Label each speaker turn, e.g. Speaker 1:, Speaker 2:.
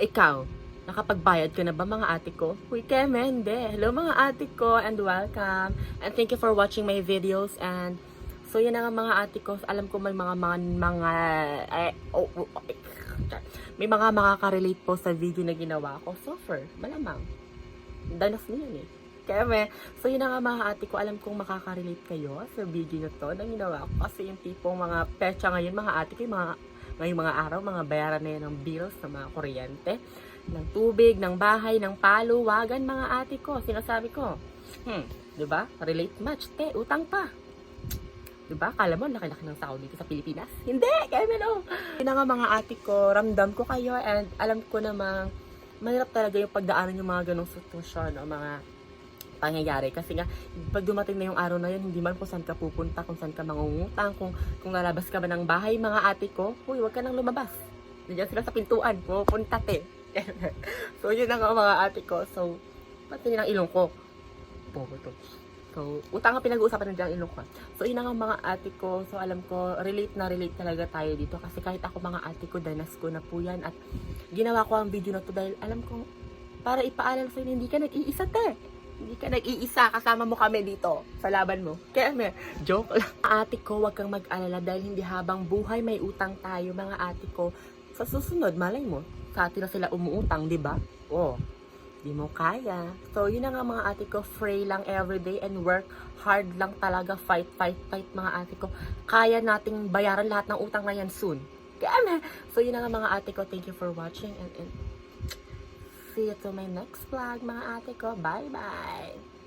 Speaker 1: ikaw, nakapagbayad ka na ba mga ate ko? Uy, Keme, hindi. Hello mga ate ko and welcome. And thank you for watching my videos. And so yun na nga mga ate ko. Alam ko may may mga makaka-relate po sa video na ginawa ko. Suffer, malamang. Danas niyan eh. Keme. So yun na nga mga ate ko. Alam kong makaka-relate kayo sa video na to na ginawa ko. Kasi yung tipong mga pecha ngayon mga ate ko, ngayong mga araw, mga bayaran na yan ng bills, ng mga kuryente, ng tubig, ng bahay, ng paluwagan, mga ate ko. Sinasabi ko, diba? Relate match, te, utang pa. Diba? Kala mo, laki-laki ng sahod dito sa Pilipinas? Hindi! Kaya no! Yun na nga mga ate ko, ramdam ko kayo, and alam ko namang mahirap talaga yung pagdaanan yung mga ganong sitwasyon o mga pangyayari. Kasi nga, pag dumating na yung araw na yun, hindi man kung saan ka pupunta, kung saan ka mangungutang, kung lalabas ka ba ng bahay, mga ate ko, uy, wag ka nang lumabas. Nandiyan sila sa pintuan, pupunta te. So, yun na nga mga ate ko. So, pati ng ilong ko. Bobo to. So, utang ang pinag-uusapan ng ilong ko. So, yun na nga mga ate ko. So, alam ko, relate na relate talaga tayo dito. Kasi kahit ako mga ate ko, danas ko na po yan. At ginawa ko ang video na to dahil alam ko, para ipaalala sa'yo, hindi ka nag-iisa te. Hindi ka nag-iisa, kasama mo kami dito sa laban mo. Kaya joke lang. Ate ko, wag kang mag-alala dahil hindi habang buhay may utang tayo mga ate ko. Sa susunod, malay mo, sa atin na sila umuutang, di ba? Oh, di mo kaya. So, yun na nga mga ate ko, pray lang everyday and work hard lang talaga. Fight mga ate ko. Kaya nating bayaran lahat ng utang na yan soon. Kaya so, yun na nga mga ate ko. Thank you for watching and see you to my next vlog mga ate ko. Bye bye!